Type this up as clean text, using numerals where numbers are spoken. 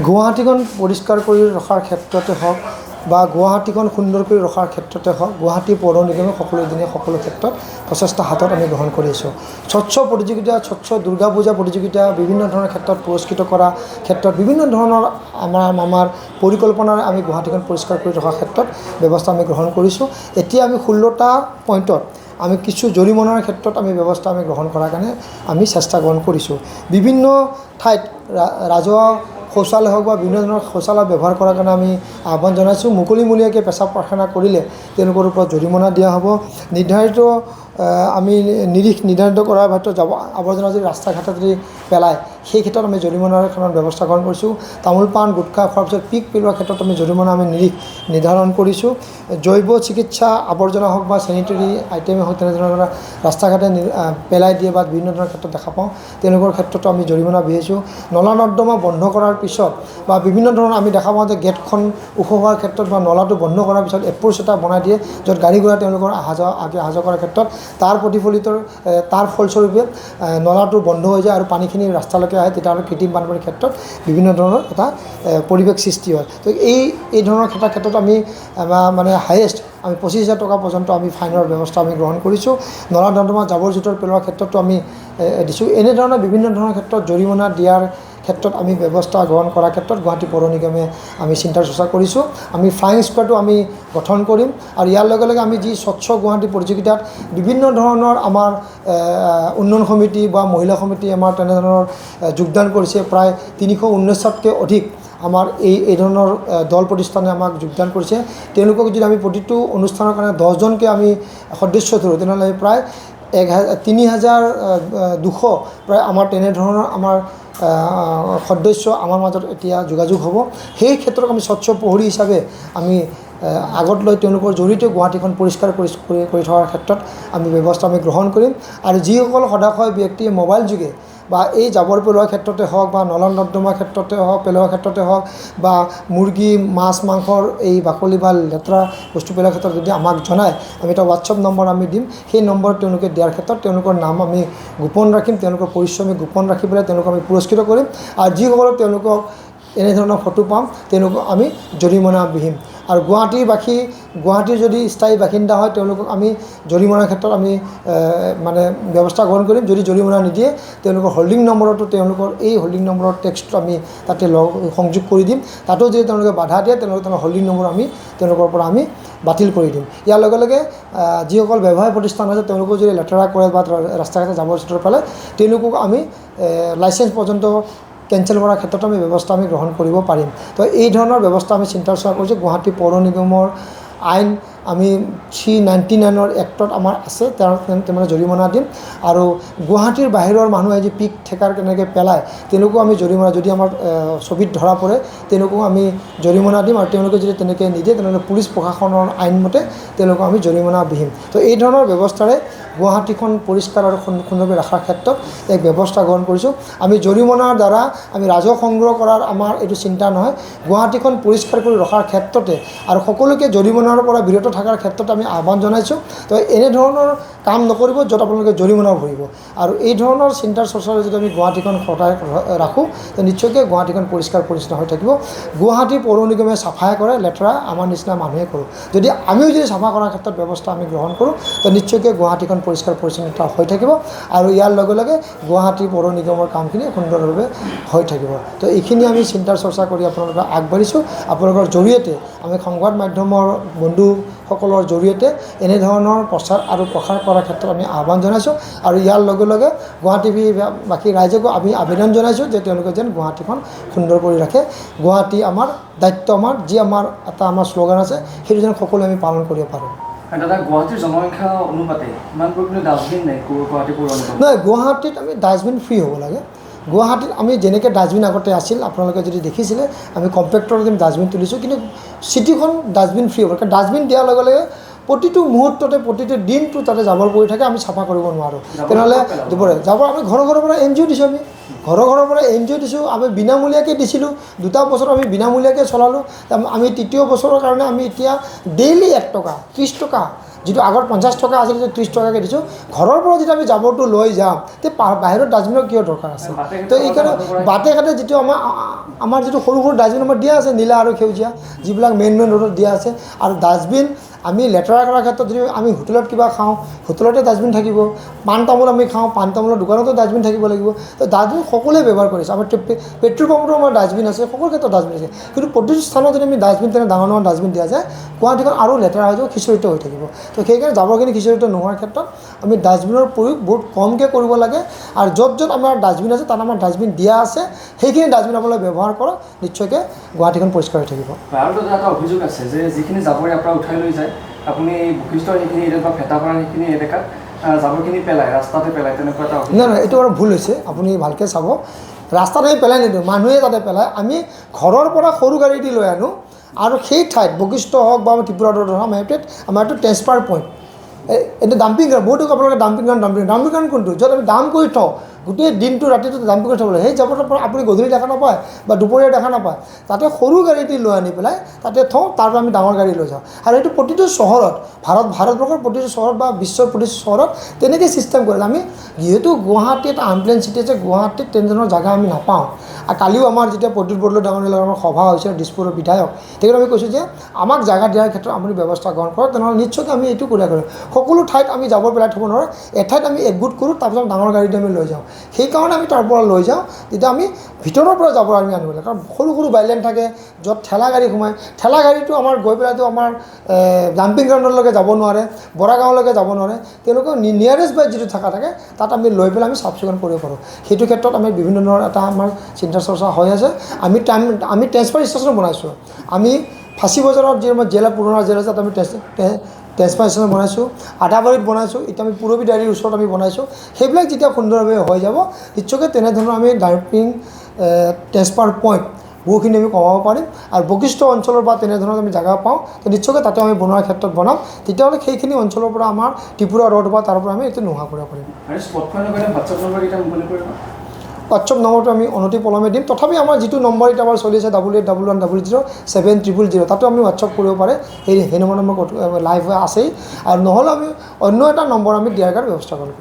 গুৱাহাটীখন পৰিষ্কাৰ কৰি ৰখাৰ ক্ষেত্ৰতে হওক বা গুৱাহাটীখন সুন্দৰ কৰি ৰখাৰ ক্ষেত্ৰতে হওক গুৱাহাটী পৌৰ নিগমে সকলো দিনে সকলো ক্ষেত্ৰত প্ৰচেষ্টা হাতত আমি গ্ৰহণ কৰি আছোঁ। স্বচ্ছ প্ৰতিযোগিতা, স্বচ্ছ দুৰ্গা পূজা প্ৰতিযোগিতা বিভিন্ন ধৰণৰ ক্ষেত্ৰত পুৰস্কৃত কৰা ক্ষেত্ৰত বিভিন্ন ধৰণৰ আমাৰ পৰিকল্পনাৰে আমি গুৱাহাটীখন পৰিষ্কাৰ কৰি ৰখাৰ ক্ষেত্ৰত ব্যৱস্থা আমি গ্ৰহণ কৰিছোঁ। এতিয়া আমি 16টা পইণ্টত আমি কিছু জৰিমনাৰ ক্ষেত্ৰত আমি ব্যৱস্থা আমি গ্ৰহণ কৰাৰ কাৰণে আমি চেষ্টা গ্ৰহণ কৰিছোঁ। বিভিন্ন ঠাইত ৰাজহুৱা শৌচালয় হওক বা বিভিন্ন ধৰণৰ শৌচালয় ব্যৱহাৰ কৰাৰ কাৰণে আমি আহ্বান জনাইছোঁ। মুকলিমূলীয়াকৈ পেচাব পায়খানা কৰিলে তেওঁলোকৰ ওপৰত জৰিমনা দিয়া হ'ব। নিৰ্ধাৰিত আমি নিৰ্ধাৰিত কৰাৰ ভিতৰত আৱৰ্জনা যদি ৰাস্তা ঘাটে যদি পেলায় সেই ক্ষেত্ৰত আমি জৰিমনাৰ এখন ব্যৱস্থা গ্ৰহণ কৰিছোঁ। তামোল পাণ গুটখা খোৱাৰ পিছত পিক পেলোৱাৰ ক্ষেত্ৰত আমি জৰিমনা আমি নিৰ্ধাৰণ কৰিছোঁ। জৈৱ চিকিৎসা আৱৰ্জনা হওক বা চেনিটেৰী আইটেমেই হওক তেনেধৰণৰ ৰাস্তা ঘাটে পেলাই দিয়ে বা বিভিন্ন ধৰণৰ ক্ষেত্ৰত দেখা পাওঁ তেওঁলোকৰ ক্ষেত্ৰতো আমি জৰিমনা বিহিছোঁ। নলা নৰ্দমা বন্ধ কৰাৰ পিছত বা বিভিন্ন ধৰণৰ আমি দেখা পাওঁ যে গেটখন ওখ হোৱাৰ ক্ষেত্ৰত বা নলাটো বন্ধ কৰাৰ পিছত এপ্ৰ'চ এটা বনাই দিয়ে য'ত গাড়ী ঘোঁৰা তেওঁলোকৰ অহা যোৱা কৰাৰ ক্ষেত্ৰত তাৰ প্ৰতিফলিত তাৰ ফলস্বৰূপে নলাটো বন্ধ হৈ যায় আৰু পানীখিনি ৰাস্তালৈকে আহে। তেতিয়াহ'লে কৃত্ৰিম বানপানীৰ ক্ষেত্ৰত বিভিন্ন ধৰণৰ এটা পৰিৱেশ সৃষ্টি হয়। তো এই ধৰণৰ ক্ষেত্ৰত আমি মানে হায়েষ্ট আমি 25,000 টকা পৰ্যন্ত আমি ফাইনৰ ব্যৱস্থা আমি গ্ৰহণ কৰিছোঁ। নলা নৰ্দমা জাবৰ জোঁথৰ পেলোৱাৰ ক্ষেত্ৰতো আমি দিছোঁ। এনেধৰণৰ বিভিন্ন ধৰণৰ ক্ষেত্ৰত জৰিমনা দিয়াৰ ক্ষেত্ৰত আমি ব্যৱস্থা গ্ৰহণ কৰাৰ ক্ষেত্ৰত গুৱাহাটী পৌৰ নিগমে আমি চিন্তা চৰ্চা কৰিছোঁ। আমি ফ্লাইং স্কোৱাডো আমি গঠন কৰিম আৰু ইয়াৰ লগে লগে আমি যি স্বচ্ছ গুৱাহাটী প্ৰতিযোগিতাত বিভিন্ন ধৰণৰ আমাৰ উন্নয়ন সমিতি বা মহিলা সমিতি আমাৰ তেনেধৰণৰ যোগদান কৰিছে। প্ৰায় 319তকৈ অধিক আমাৰ এই ধৰণৰ দল প্ৰতিষ্ঠানে আমাক যোগদান কৰিছে। তেওঁলোকক যদি আমি প্ৰতিটো অনুষ্ঠানৰ কাৰণে 10জনকৈ আমি সদস্য ধৰোঁ তেনেহ'লে আমি প্ৰায় 3,200 প্ৰায় আমাৰ তেনেধৰণৰ আমাৰ সদস্য আমাৰ মাজত এতিয়া যোগাযোগ হ'ব। সেই ক্ষেত্ৰত আমি স্বচ্ছ প্ৰহৰী হিচাপে আমি আগত লৈ তেওঁলোকৰ জৰিয়তে গুৱাহাটীখন পৰিষ্কাৰ কৰি থকাৰ ক্ষেত্ৰত আমি ব্যৱস্থা আমি গ্ৰহণ কৰিম। আৰু যিসকল সদাশয় ব্যক্তিয়ে মোবাইল যোগে বা এই জাবৰ পেলোৱাৰ ক্ষেত্ৰতে হওক বা নলা নৰ্দমাৰ ক্ষেত্ৰতে হওক পেলোৱাৰ ক্ষেত্ৰতে হওক বা মুৰ্গী মাছ মাংসৰ এই বাকলি বা লেতেৰা বস্তু পেলোৱাৰ ক্ষেত্ৰত যদি আমাক জনায় আমি এটা হোৱাটছআপ নম্বৰ আমি দিম। সেই নম্বৰ তেওঁলোকে দিয়াৰ ক্ষেত্ৰত তেওঁলোকৰ নাম আমি গোপন ৰাখিম, তেওঁলোকৰ পৰিচয় আমি গোপন ৰাখি পেলাই তেওঁলোকক আমি পুৰস্কৃত কৰিম। আৰু যিসকলক তেওঁলোকক এনেধৰণৰ ফটো পাম তেওঁলোকক আমি জৰিমনা বিহিম। আৰু গুৱাহাটীৰ যদি স্থায়ী বাসিন্দা হয় তেওঁলোকক আমি জৰিমনাৰ ক্ষেত্ৰত আমি মানে ব্যৱস্থা গ্ৰহণ কৰিম। যদি জৰিমনা নিদিয়ে তেওঁলোকৰ হোল্ডিং নম্বৰতো তেওঁলোকৰ এই হোল্ডিং নম্বৰৰ টেক্সটটো আমি তাতে সংযোগ কৰি দিম। তাতো যদি তেওঁলোকে বাধা দিয়ে তেওঁলোকৰ হোল্ডিং নম্বৰ আমি তেওঁলোকৰ পৰা আমি বাতিল কৰি দিম। ইয়াৰ লগে লগে যিসকল ব্যৱসায় প্ৰতিষ্ঠান আছে তেওঁলোকেও যদি লেতেৰা কৰে বা ৰাস্তা ঘাটে জাবৰ জোঁথৰ পেলায় তেওঁলোকক আমি লাইচেঞ্চ পৰ্যন্ত কেঞ্চেল কৰাৰ ক্ষেত্ৰত আমি ব্যৱস্থা আমি গ্ৰহণ কৰিব পাৰিম। তো এই ধৰণৰ ব্যৱস্থা আমি চিন্তা চৰ্চা কৰিছোঁ। গুৱাহাটী পৌৰ নিগমৰ আইন আমি 399 এক্টত আমাৰ আছে, তেওঁলোকে জৰিমনা দিম। আৰু গুৱাহাটীৰ বাহিৰৰ মানুহে যি পিক ঠেকাৰ কেনেকৈ পেলায় তেওঁলোকো আমি জৰিমনা যদি আমাৰ ছবিত ধৰা পৰে তেওঁলোকো আমি জৰিমনা দিম। আৰু তেওঁলোকে যদি তেনেকৈ নিদিয়ে তেনেহ'লে পুলিচ প্ৰশাসনৰ আইনমতে তেওঁলোকক আমি জৰিমনা বিহিম। তো এই ধৰণৰ ব্যৱস্থাৰে গুৱাহাটীখন পৰিষ্কাৰ আৰু সুন্দৰকৈ ৰখাৰ ক্ষেত্ৰত এক ব্যৱস্থা গ্ৰহণ কৰিছোঁ। আমি জৰিমনাৰ দ্বাৰা আমি ৰাজহ সংগ্ৰহ কৰাৰ আমাৰ এইটো চিন্তা নহয়। গুৱাহাটীখন পৰিষ্কাৰ কৰি ৰখাৰ ক্ষেত্ৰতে আৰু সকলোকে জৰিমনাৰ পৰা বিৰত থকাৰ ক্ষেত্ৰত আমি আহ্বান জনাইছোঁ। তো এনেধৰণৰ কাম নকৰিব য'ত আপোনালোকে জৰিমনা ভৰিব। আৰু এই ধৰণৰ চিন্তাৰ চৰ্চাৰে যদি আমি গুৱাহাটীখন সদায় ৰাখোঁ তো নিশ্চয়কৈ গুৱাহাটীখন পৰিষ্কাৰ পৰিচ্ছন্ন হৈ থাকিব। গুৱাহাটী পৌৰ নিগমে চাফাই কৰে, লেতেৰা আমাৰ নিচিনা মানুহে কৰোঁ। যদি আমিও যদি চাফা কৰাৰ ক্ষেত্ৰত ব্যৱস্থা আমি গ্ৰহণ কৰোঁ তো নিশ্চয়কৈ গুৱাহাটীখন পৰিষ্কাৰ পৰিচ্ছন্নতা হৈ থাকিব। আৰু ইয়াৰ লগে লগে গুৱাহাটী পৌৰ নিগমৰ কামখিনি সুন্দৰভাৱে হৈ থাকিব। তো এইখিনি আমি চিন্তাৰ চৰ্চা কৰি আপোনালোকক আগবাঢ়িছোঁ। আপোনালোকৰ জৰিয়তে আমি সংবাদ মাধ্যমৰ বন্ধুসকলৰ জৰিয়তে এনেধৰণৰ প্ৰচাৰ আৰু প্ৰসাৰ কৰাৰ ক্ষেত্ৰত আমি আহ্বান জনাইছোঁ। আৰু ইয়াৰ লগে লগে গুৱাহাটীবাসী ৰাইজকো আমি আবেদন জনাইছোঁ যে তেওঁলোকে যেন গুৱাহাটীখন সুন্দৰ কৰি ৰাখে। গুৱাহাটী আমাৰ দায়িত্ব, আমাৰ যি আমাৰ এটা আমাৰ শ্লোগান আছে সেইটো যেন সকলোৱে আমি পালন কৰিব পাৰোঁ। দাদা, গুৱাহাটীৰ জনসংখ্যা অনুপাতে ইমান পৰিমাণে ডাষ্টবিন নাই গুৱাহাটী পৌৰ নিগম? নহয়, গুৱাহাটীত আমি ডাষ্টবিন ফ্ৰী হ'ব লাগে। গুৱাহাটীত আমি যেনেকৈ ডাষ্টবিন আগতে আছিল আপোনালোকে যদি দেখিছিলে আমি কম্পেক্টৰত আমি ডাষ্টবিন তুলিছোঁ, কিন্তু চিটিখন ডাষ্টবিন ফ্ৰী হ'ব। কাৰণ ডাষ্টবিন দিয়াৰ লগে লগে প্ৰতিটো মুহূৰ্ততে প্ৰতিটো দিনটো তাতে জাবৰ পৰি থাকে, আমি চাফা কৰিব নোৱাৰোঁ। তেনেহ'লে দুপৰে জাবৰ আমি ঘৰৰ পৰা NGO দিছোঁ, আমি ঘৰৰ পৰা NGO দিছোঁ। আমি বিনামূলীয়াকৈ দিছিলোঁ, 2টা বছৰ আমি বিনামূলীয়াকৈ চলালোঁ। আমি 3য় বছৰৰ কাৰণে আমি এতিয়া ডেইলি 1 টকা 30 টকা যিটো আগত 50 টকা আছিল যে 30 টকাকৈ দিছোঁ ঘৰৰ পৰা যেতিয়া আমি জাবৰটো লৈ যাম তে বাহিৰত ডাষ্টবিনৰ কিয় দৰকাৰ আছে তো এইকাৰণে বাটে ঘাটে যিটো আমাৰ যিটো সৰু সৰু ডাষ্টবিন আমাৰ দিয়া আছে নীলা আৰু সেউজীয়া যিবিলাক মেইন ৰোডত দিয়া আছে আৰু ডাষ্টবিন আমি লেতেৰা কৰাৰ ক্ষেত্ৰত যদি আমি হোটেলত কিবা খাওঁ হোটেলতে ডাষ্টবিন থাকিব পাণ তামোল আমি খাওঁ পাণ তামোলৰ দোকানতো ডাষ্টবিন থাকিব লাগিব তো ডাষ্টবিন সকলোৱে ব্যৱহাৰ কৰিছে আমাৰ পেট্ৰল পাম্পতো আমাৰ ডাষ্টবিন আছে সকলো ক্ষেত্ৰত ডাষ্টবিন আছে কিন্তু প্ৰতিটো স্থানত যদি আমি ডাষ্টবিন তেনে ডাঙৰ ডাঙৰ ডাষ্টবিন দিয়া যায় গুৱাহাটীখন আৰু লেতেৰা হৈ যাব খিচৰিত হৈ থাকিব তো সেইকাৰণে জাবৰখিনি খিচৰিত নোহোৱাৰ ক্ষেত্ৰত আমি ডাষ্টবিনৰ প্ৰয়োগ বহুত কমকৈ কৰিব লাগে আৰু য'ত য'ত আমাৰ ডাষ্টবিন আছে তাত আমাৰ ডাষ্টবিন দিয়া আছে সেইখিনি ডাষ্টবিন আপোনালোকে ব্যৱহাৰ কৰক নিশ্চয়কৈ গুৱাহাটীখন পৰিষ্কাৰ হৈ থাকিব আৰু এটা অভিযোগ আছে যে যিখিনি জাবৰ ইয়াৰ পৰা উঠাই লৈ যায় আপুনি বশিষ্ঠৰ সেইখিনি এলেকাত বা ভেটাপাৰা সেইখিনি এলেকাত জাবৰখিনি পেলায় ৰাস্তাতে পেলায় তেনেকুৱা এটা নাই এইটো বাৰু ভুল হৈছে আপুনি ভালকৈ চাব ৰাস্তাত আমি পেলাই নিদিওঁ মানুহে তাতে পেলায় আমি ঘৰৰ পৰা সৰু গাড়ী দি লৈ আনোঁ আৰু সেই ঠাইত বশিষ্ঠ হওক বা ত্ৰিপুৰা ৰোড হওক আমাৰ এইটো ট্ৰেন্সফাৰ পইণ্ট এইটো ডাম্পিং গ্ৰাউণ্ড বহুতো আপোনালোকে ডাম্পিং গ্ৰাউণ্ড কোনটো য'ত আমি ডাম্প কৰি থওঁ গোটেই দিনটো ৰাতিটো ডাম্পিং কৰি থ'ব লাগে সেই জাবৰটোৰ পৰা আপুনি গধূলি দেখা নাপায় বা দুপৰীয়া দেখা নাপায় তাতে সৰু গাড়ী দি লৈ আনি পেলাই তাতে থওঁ তাৰ পৰা আমি ডাঙৰ গাড়ী লৈ যাওঁ আৰু এইটো প্ৰতিটো চহৰত ভাৰতবৰ্ষৰ প্ৰতিটো চহৰত বা বিশ্বৰ প্ৰতিটো চহৰত তেনেকৈ ছিষ্টেম কৰে আমি যিহেতু গুৱাহাটী এটা আনপ্লেন চিটি আছে গুৱাহাটীত তেনেধৰণৰ জেগা আমি নাপাওঁ আৰু কালিও আমাৰ যেতিয়া প্ৰদ্যুৎ বৰদলৈ ডাঙৰীয়াৰ লগত আমাৰ সভা হৈছিল দিছপুৰৰ বিধায়ক তেখেতে আমি কৈছোঁ যে আমাক জেগা দিয়াৰ ক্ষেত্ৰত আপুনি ব্যৱস্থা গ্ৰহণ কৰক তেনেহ'লে নিশ্চয়কৈ আমি এইটো কৰি কৰিম সকলো ঠাইত আমি জাবৰ পেলাই থ'ব নোৱাৰোঁ এঠাইত আমি একগোট কৰোঁ তাৰপিছত ডাঙৰ গাড়ীত আমি লৈ যাওঁ সেইকাৰণে আমি তাৰ পৰা লৈ যাওঁ তেতিয়া আমি ভিতৰৰ পৰা জাবৰ আমি আনিব লাগে কাৰণ সৰু সৰু বাইলেন থাকে য'ত ঠেলা গাড়ী সোমায় ঠেলা গাড়ীটো আমাৰ গৈ পেলাইতো আমাৰ ডাম্পিং গ্ৰাউণ্ডলৈকে যাব নোৱাৰে বৰাগাঁৱলৈকে যাব নোৱাৰে তেওঁলোকৰ নিয়াৰেষ্ট বাই যিটো থাকে তাত আমি লৈ পেলাই আমি চাফ চিকুণ কৰিব পাৰোঁ সেইটো ক্ষেত্ৰত আমি বিভিন্ন ধৰণৰ এটা আমাৰ চিন্তা চৰ্চা হৈ আছে আমি ট্ৰেন্সফাৰ ষ্টেচন বনাইছোঁ আমি ফাঁচী বজাৰত যি আমাৰ জেল পুৰণা জেল আছে তাত আমি ট্ৰেন্সফাৰ ষ্টেচন বনাইছোঁ আদাবাৰীত বনাইছোঁ এতিয়া আমি পুৰবী ডায়েৰীৰ ওচৰত আমি বনাইছোঁ সেইবিলাক যেতিয়া সুন্দৰভাৱে হৈ যাব নিশ্চয়কৈ তেনেধৰণৰ আমি ডাম্পিং ট্ৰেন্সফাৰ পইণ্ট বহুখিনি আমি কমাব পাৰিম আৰু বশিষ্ঠ অঞ্চলৰ পৰা তেনেধৰণৰ আমি জেগা পাওঁ তো নিশ্চয়কৈ তাতে আমি বনোৱাৰ ক্ষেত্ৰত বনাম তেতিয়াহ'লে সেইখিনি অঞ্চলৰ পৰা আমাৰ ত্ৰিপুৰা ৰোড বা তাৰ পৰা আমি এইটো নোহোৱা কৰিব পাৰিম হোৱাটছআপ নম্বৰটো আমি অনতি পলমে দিম তথাপি আমাৰ যিটো নম্বৰ এতিয়া আমাৰ চলি আছে 8811007000 তাতো আমি হোৱাটছআপ কৰিব পাৰে সেই নম্বৰ লাইভ হৈ আছেই আৰু নহ'লে আমি অন্য এটা নম্বৰ আমি দিয়াৰ কাৰণে ব্যৱস্থা কৰিম